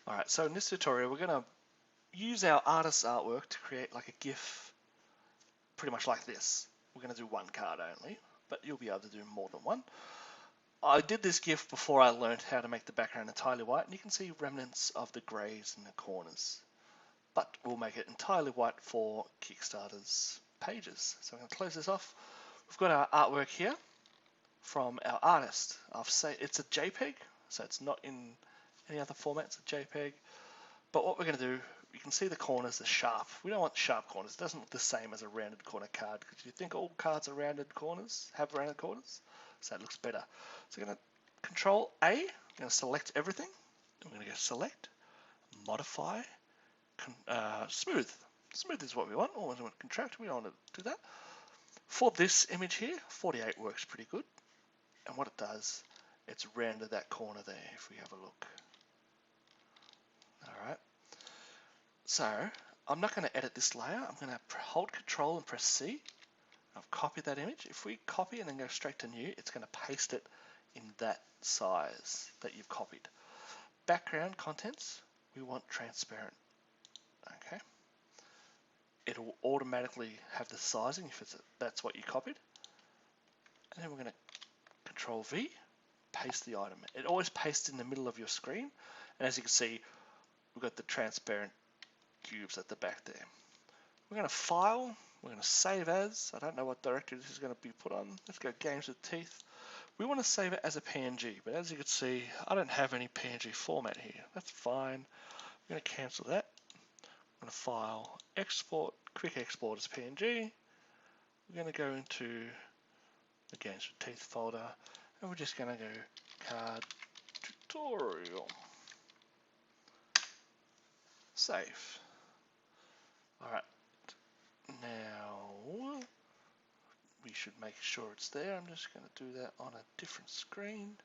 Alright, so in this tutorial we're going to use our artist's artwork to create like a GIF pretty much like this. We're going to do one card only, but you'll be able to do more than one. I did this GIF before I learned how to make the background entirely white, and you can see remnants of the greys in the corners. But we'll make it entirely white for Kickstarter's pages. So I'm going to close this off. We've got our artwork here from our artist. It's a JPEG, so it's not in any other format. It's a JPEG. But what we're going to do, you can see the corners are sharp. We don't want sharp corners. It doesn't look the same as a rounded corner card, because you think all cards are rounded corners, have rounded corners, so it looks better. So I'm going to Control A, I'm going to select everything. I'm going to go Select, Modify, Smooth. Smooth is what we want. Or we want Contract. We don't want to do that. For this image here, 48 works pretty good. And what it does, it's rounded that corner there, if we have a look. Alright. So, I'm not going to edit this layer. I'm going to hold Control and press C. I've copied that image. If we copy and then go straight to New, it's going to paste it in that size that you've copied. Background contents, we want transparent. Okay. It'll automatically have the sizing if that's what you copied. And then we're going to Control V, paste the item. It always pastes in the middle of your screen. And as you can see, we've got the transparent cubes at the back there. We're going to File, we're going to Save As. I don't know what directory this is going to be put on. Let's go Games with Teeth. We want to save it as a PNG, but as you can see, I don't have any PNG format here. That's fine. I'm going to cancel that. I'm going to File, Export, Quick Export as PNG. We're going to go into the Games with Teeth folder, and we're just going to go Card Tutorial. Save. Alright, now we should make sure it's there. I'm just going to do that on a different screen.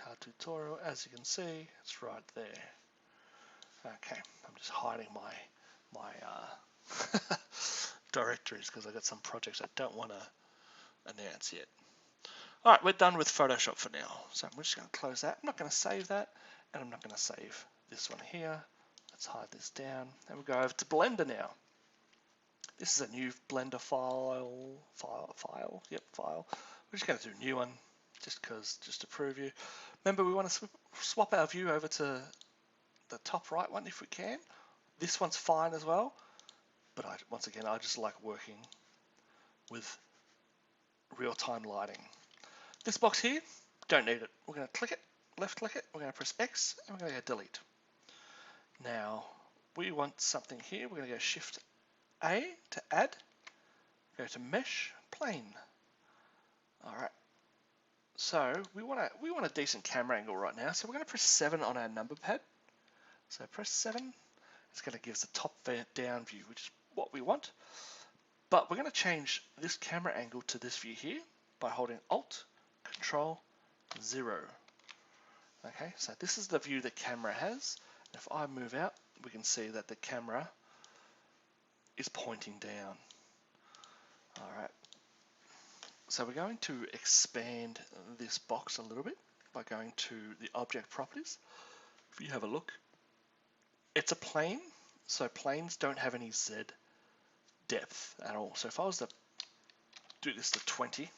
Card Tutorial, as you can see, it's right there. Okay, I'm just hiding my directories because I've got some projects I don't want to announce yet. Alright, we're done with Photoshop for now. So I'm just going to close that. I'm not going to save that, and I'm not going to save this one here. Let's hide this down, and we'll go over to Blender now. This is a new Blender file. We're just going to do a new one, just to prove you. Remember, we want to swap our view over to the top right one if we can. This one's fine as well, but once again, I just like working with real-time lighting. This box here, don't need it. We're going to click it, left click it, we're going to press X, and we're going to go delete. Now, we want something here. We're going to go Shift A to add, go to Mesh, Plane. Alright, so we want a decent camera angle right now, so we're going to press 7 on our number pad. So press 7, it's going to give us a top down view, which is what we want. But we're going to change this camera angle to this view here by holding Alt, Control, 0. Okay, so this is the view the camera has. If I move out, we can see that the camera is pointing down. Alright, so we're going to expand this box a little bit by going to the object properties. If you have a look, it's a plane, so planes don't have any Z depth at all. So if I was to do this to 20,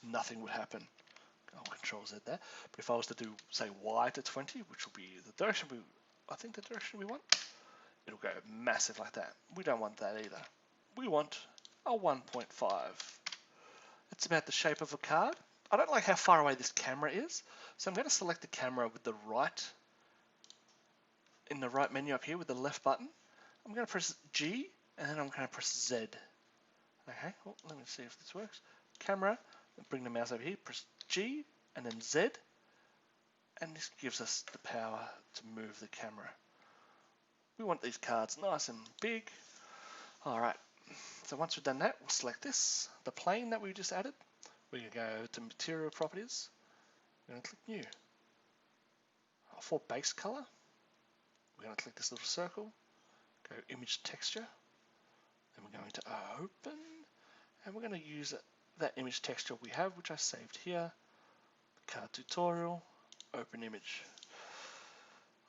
nothing would happen. I'll Control Z there. But if I was to do, say, Y to 20, which will be the direction I think the direction we want, it'll go massive like that. We don't want that either. We want a 1.5. It's about the shape of a card. I don't like how far away this camera is, so I'm going to select the camera with the right, in the right menu up here with the left button. I'm going to press G, and then I'm going to press Z. Okay, well, let me see if this works. Camera, bring the mouse over here, press G, and then Z, and this gives us the power to move the camera. We want these cards nice and big. Alright, so once we've done that, we'll select this, the plane that we just added. We're going to go to Material Properties. We're going to click New. For base color, we're going to click this little circle, go Image Texture, then we're going to Open, and we're going to use that image texture we have, which I saved here, Card Tutorial, Open Image.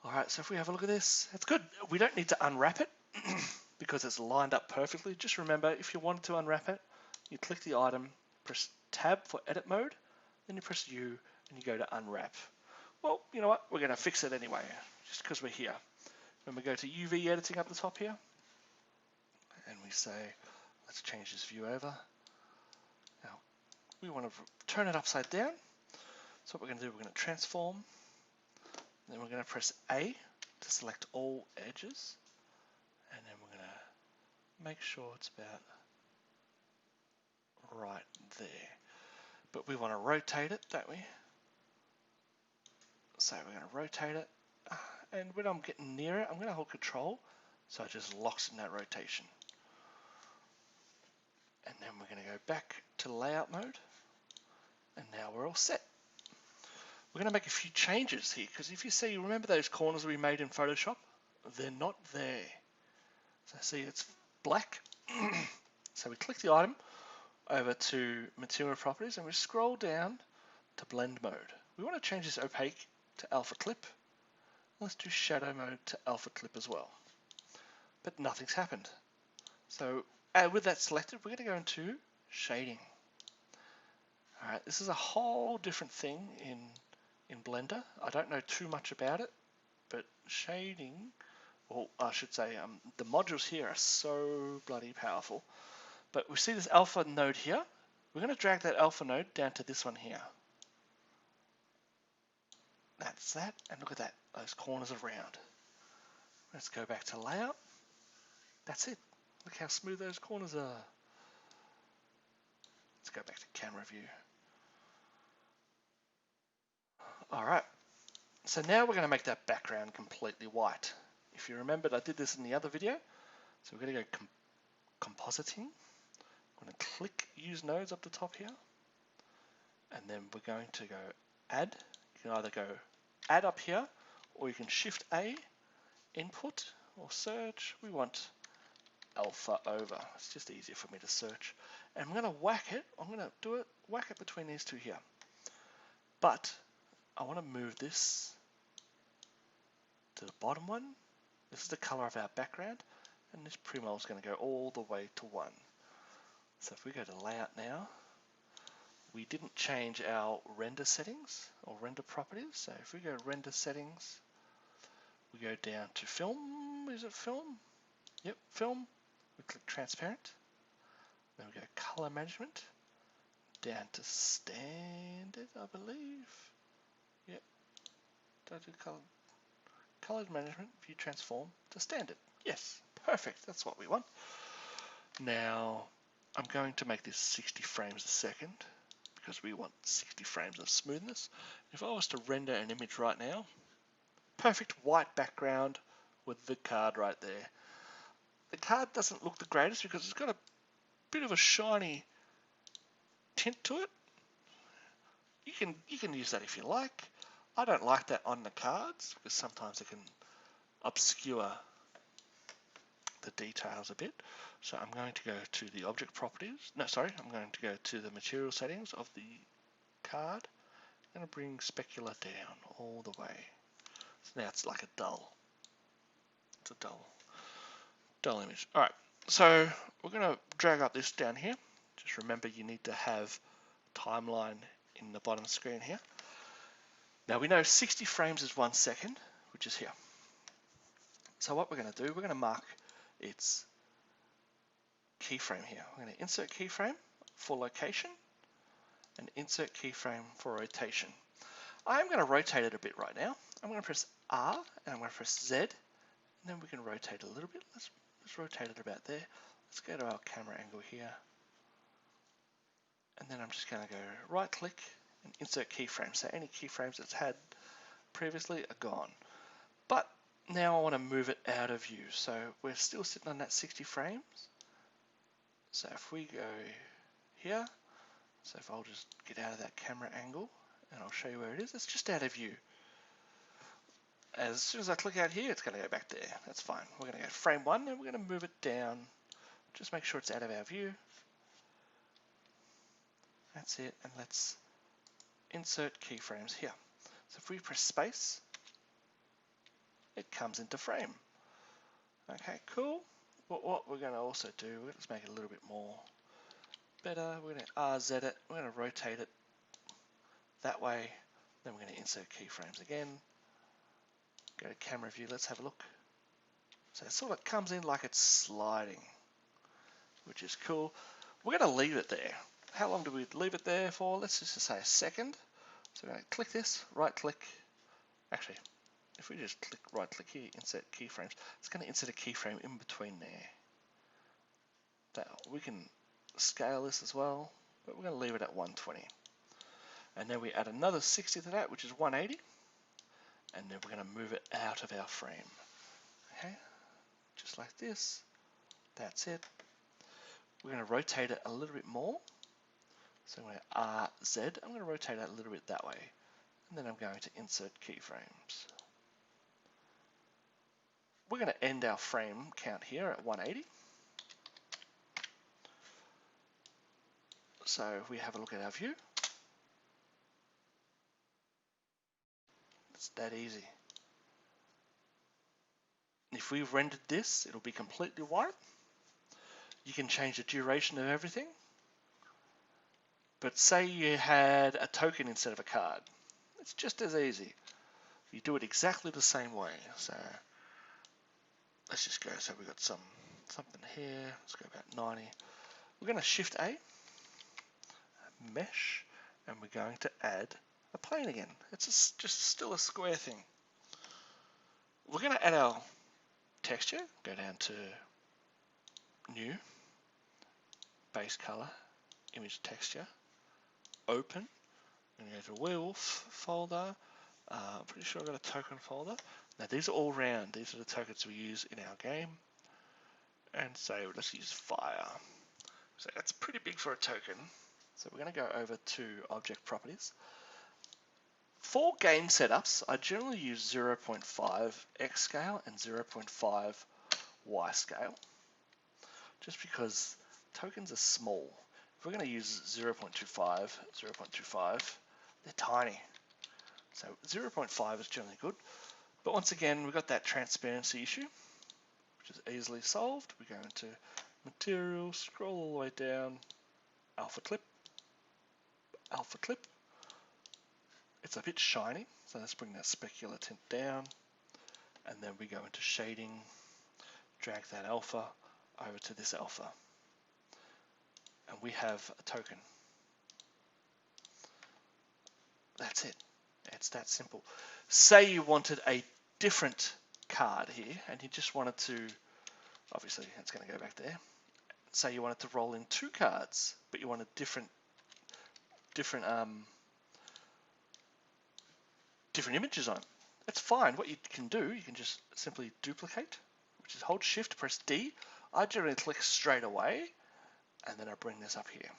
All right, so if we have a look at this, it's good. We don't need to unwrap it because it's lined up perfectly. Just remember, if you wanted to unwrap it, you click the item, press tab for edit mode, then you press U and you go to unwrap. Well, you know what? We're going to fix it anyway, just because we're here. When we go to UV editing up the top here, and we say, let's change this view over. Now, we want to turn it upside down. So what we're going to do, we're going to transform. Then we're going to press A to select all edges. And then we're going to make sure it's about right there. But we want to rotate it, don't we? So we're going to rotate it. And when I'm getting near it, I'm going to hold Control. So it just locks in that rotation. And then we're going to go back to layout mode. And now we're all set. We're going to make a few changes here, because if you see, remember those corners we made in Photoshop? They're not there. So see, it's black. So we click the item over to Material Properties, and we scroll down to Blend Mode. We want to change this opaque to Alpha Clip. Let's do Shadow Mode to Alpha Clip as well. But nothing's happened. So with that selected, we're going to go into Shading. All right, this is a whole different thing in Blender. I don't know too much about it, but shading, well, I should say, the modules here are so bloody powerful. But we see this alpha node here. We're going to drag that alpha node down to this one here. That's that, and look at that, those corners are round. Let's go back to layout. That's it. Look how smooth those corners are. Let's go back to camera view. All right. So now we're going to make that background completely white. If you remembered, I did this in the other video. So we're going to go compositing. I'm going to click use nodes up the top here. And then we're going to go add. You can either go add up here, or you can shift A, input, or search. We want alpha over. It's just easier for me to search. And I'm going to whack it. I'm going to do it, whack it between these two here. But I want to move this to the bottom one. This is the color of our background, and this primol is going to go all the way to 1. So if we go to layout now, we didn't change our render settings or render properties. So if we go render settings, we go down to film. Is it film? Yep, film. We click transparent. Then we go color management, down to standard, I believe. Yep. Don't do color management, view transform to standard. Yes, perfect. That's what we want. Now I'm going to make this 60 frames a second because we want 60 frames of smoothness. If I was to render an image right now, perfect white background with the card right there. The card doesn't look the greatest because it's got a bit of a shiny tint to it. You can use that if you like. I don't like that on the cards because sometimes it can obscure the details a bit. So I'm going to go to the object properties. No, sorry, I'm going to go to the material settings of the card. I'm going to bring specular down all the way. So now it's like a dull. It's a dull image. All right, so we're going to drag up this down here. Just remember you need to have timeline in the bottom screen here. Now we know 60 frames is 1 second, which is here. So what we're going to do, we're going to mark its keyframe here. We're going to insert keyframe for location and insert keyframe for rotation. I'm going to rotate it a bit right now. I'm going to press R and I'm going to press Z, and then we can rotate a little bit. Let's rotate it about there. Let's go to our camera angle here. And then I'm just going to go right click and insert keyframe. So any keyframes it's had previously are gone. But now I want to move it out of view. So we're still sitting on that 60 frames. So if we go here, so if I'll just get out of that camera angle and I'll show you where it is, it's just out of view. As soon as I click out here, it's going to go back there. That's fine. We're going to go frame 1 and we're going to move it down. Just make sure it's out of our view. That's it. And let's insert keyframes here. So if we press space, it comes into frame. Okay, cool. What we're going to also do, let's make it a little bit more better. We're going to RZ it, we're going to rotate it that way, then we're going to insert keyframes again. Go to camera view, let's have a look. So it sort of comes in like it's sliding, which is cool. We're going to leave it there. How long do we leave it there for? Let's just say a second. So we're going to click this, right click. Actually, if we just click right click here, insert keyframes, it's going to insert a keyframe in between there. Now, we can scale this as well, but we're going to leave it at 120. And then we add another 60 to that, which is 180. And then we're going to move it out of our frame. Okay, just like this. That's it. We're going to rotate it a little bit more. So I'm going to RZ. I'm going to rotate it a little bit that way. And then I'm going to insert keyframes. We're going to end our frame count here at 180. So if we have a look at our view, it's that easy. If we've rendered this, it'll be completely white. You can change the duration of everything. But say you had a token instead of a card. It's just as easy. You do it exactly the same way. So let's just go. So we've got something here. Let's go about 90. We're going to Shift A, mesh, and we're going to add a plane again. It's just still a square thing. We're going to add our texture. Go down to New, Base Color, Image Texture, Open. I'm going to go to Werewolf folder. I'm pretty sure I've got a token folder. Now these are all round. These are the tokens we use in our game. And so let's use fire. So that's pretty big for a token. So we're going to go over to Object Properties. For game setups, I generally use 0.5 X scale and 0.5 Y scale. Just because tokens are small. If we're going to use 0.25, they're tiny. So 0.5 is generally good. But once again, we've got that transparency issue, which is easily solved. We go into Material, scroll all the way down, Alpha Clip. It's a bit shiny, so let's bring that specular tint down. And then we go into Shading, drag that alpha over to this alpha. And we have a token. That's it. It's that simple. Say you wanted a different card here, and you just wanted to, obviously it's going to go back there. Say you wanted to roll in 2 cards, but you want a different images on it. That's fine. What you can do, you can just simply duplicate, which is hold Shift, press D. I generally click straight away, and then I bring this up here.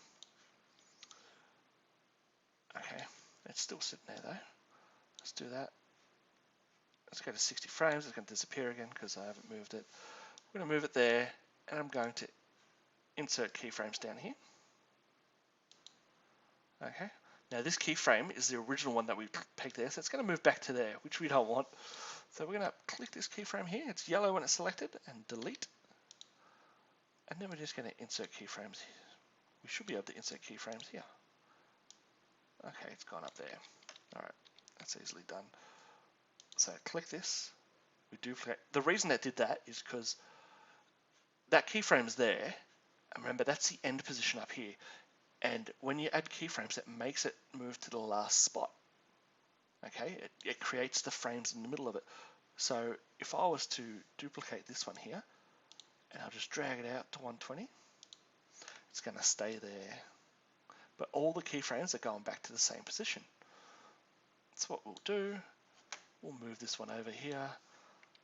Okay, it's still sitting there though. Let's do that. Let's go to 60 frames. It's going to disappear again because I haven't moved it. I'm going to move it there, and I'm going to insert keyframes down here. Okay. Now this keyframe is the original one that we pegged there, so it's going to move back to there, which we don't want. So we're going to click this keyframe here. It's yellow when it's selected, and delete. And then we're just going to insert keyframes. We should be able to insert keyframes here. Okay, it's gone up there. All right, that's easily done. So click this. We duplicate. The reason that did that is because that keyframe is there. And remember, that's the end position up here. And when you add keyframes, it makes it move to the last spot. Okay, it creates the frames in the middle of it. So if I was to duplicate this one here, and I'll just drag it out to 120, it's going to stay there. But all the keyframes are going back to the same position. That's what we'll do. We'll move this one over here.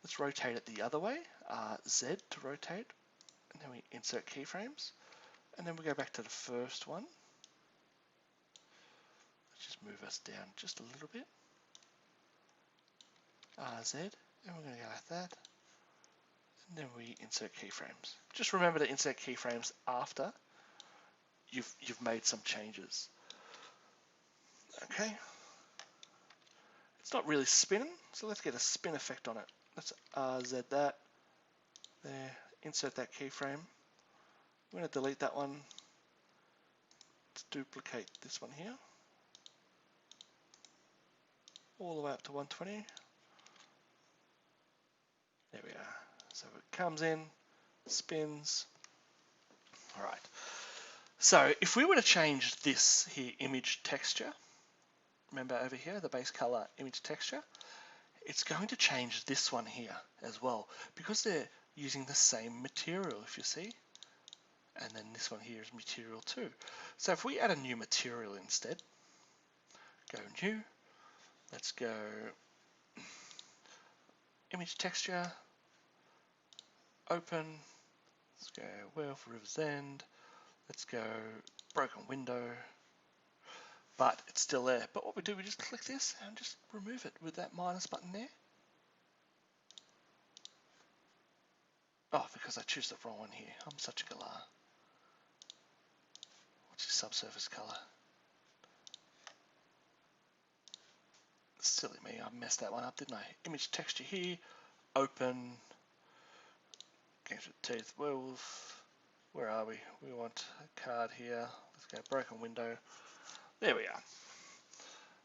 Let's rotate it the other way, Z to rotate, and then we insert keyframes. And then we go back to the first one. Let's just move us down just a little bit. RZ, and we're going to go like that. And then we insert keyframes. Just remember to insert keyframes after you've made some changes. Okay. It's not really spinning, so let's get a spin effect on it. Let's RZ that there, insert that keyframe. I'm going to delete that one. Let's duplicate this one here, all the way up to 120. There we are. So it comes in, spins. All right. So if we were to change this here, image texture, remember over here, the base color image texture, it's going to change this one here as well, because they're using the same material, if you see. And then this one here is material 2. So if we add a new material instead, go new, let's go image texture, open, let's go Werewolf River's End, let's go broken window, but it's still there. But what we do, we just click this and just remove it with that minus button there. Oh, because I choose the wrong one here. I'm such a galah. What's your subsurface color? Silly me, I messed that one up, didn't I? Image texture here, open, games with teeth, werewolf. Where are we? We want a card here. Let's go broken window. There we are.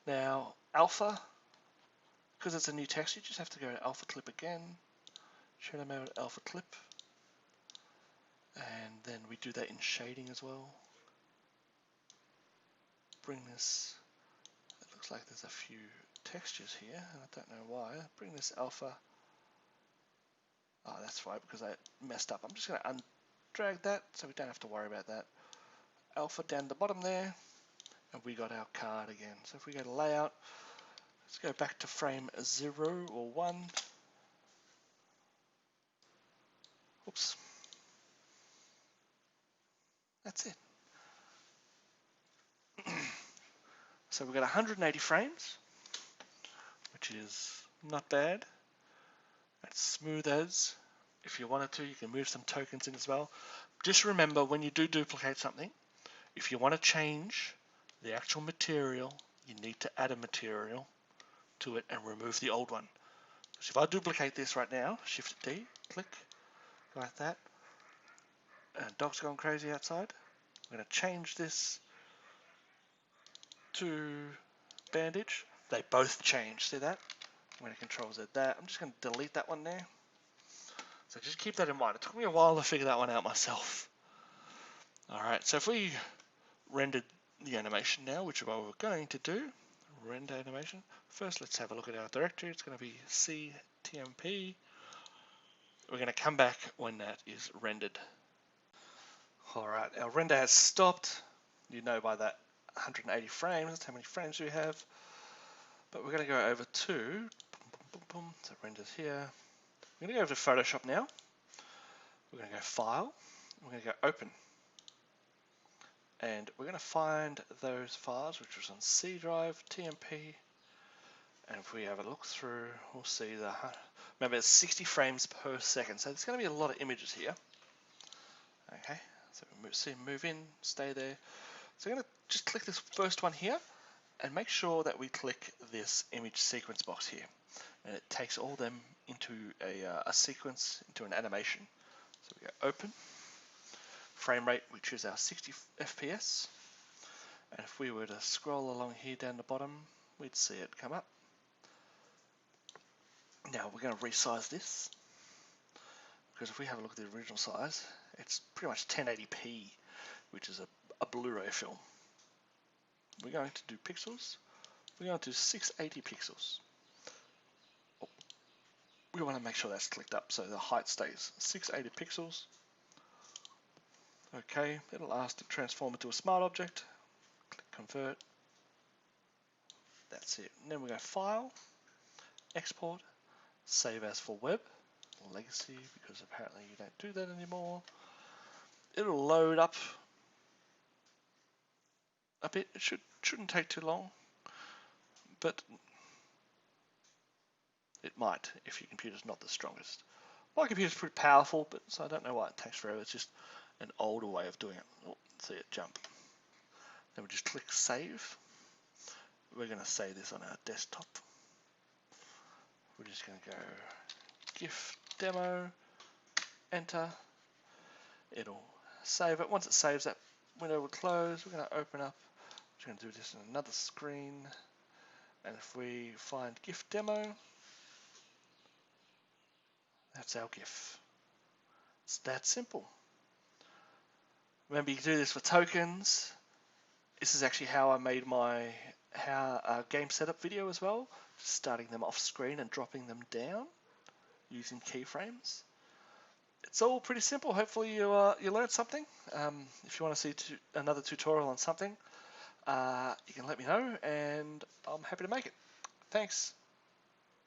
Now, alpha, because it's a new text, you just have to go to alpha clip again. Shadow mode alpha clip. And then we do that in shading as well. Bring this, it looks like there's a few textures here, and I don't know why. Bring this alpha. Oh, that's right, because I messed up. I'm just going to drag that so we don't have to worry about that. Alpha down the bottom there, and we got our card again. So if we go to layout, let's go back to frame 0 or 1. Oops. That's it. So we've got 180 frames, which is not bad. That's smooth as. If you wanted to, you can move some tokens in as well. Just remember, when you do duplicate something, if you want to change the actual material, you need to add a material to it and remove the old one. So if I duplicate this right now, Shift D, click, like that, and dog's gone crazy outside. I'm going to change this to bandage. They both change, see that? I'm going to Control Z that. I'm just going to delete that one there. So just keep that in mind. It took me a while to figure that one out myself. Alright, so if we rendered the animation now, which is what we're going to do, render animation. First, let's have a look at our directory. It's going to be CTMP. We're going to come back when that is rendered. Alright, our render has stopped. You know by that 180 frames, that's how many frames we have. But we're going to go over to, so renders here. We're going to go over to Photoshop now. We're going to go File. We're going to go Open. And we're going to find those files, which was on C drive, TMP. And if we have a look through, we'll see remember it's 60 frames per second. So there's going to be a lot of images here. Okay, so we move in, stay there. So I'm going to just click this first one here and make sure that we click this image sequence box here. And it takes all them into a sequence, into an animation. So we go Open. Frame rate, we choose our 60 FPS. And if we were to scroll along here down the bottom, we'd see it come up. Now we're going to resize this, because if we have a look at the original size, it's pretty much 1080p, which is a Blu-ray film. We're going to do pixels. We're going to do 680 pixels. We want to make sure that's clicked up so the height stays 680 pixels. Okay, it'll ask to transform it to a smart object. Click Convert. That's it. And then we go File, Export, Save as for Web, Legacy, because apparently you don't do that anymore. It'll load up a bit. It shouldn't take too long, but it might if your computer's not the strongest. My computer's pretty powerful, but so I don't know why it takes forever. It's just an older way of doing it. Oh, see it jump. Then we just click Save. We're going to save this on our desktop. We're just going to go GIF demo, enter. It'll save it. Once it saves, that window will close. We're going to open up. We're going to do this in another screen. And if we find GIF demo, that's our GIF. It's that simple. Remember, you can do this for tokens. This is actually how I made my game setup video as well. Just starting them off screen and dropping them down using keyframes. It's all pretty simple. Hopefully you learned something. If you want to see another tutorial on something, you can let me know and I'm happy to make it. Thanks.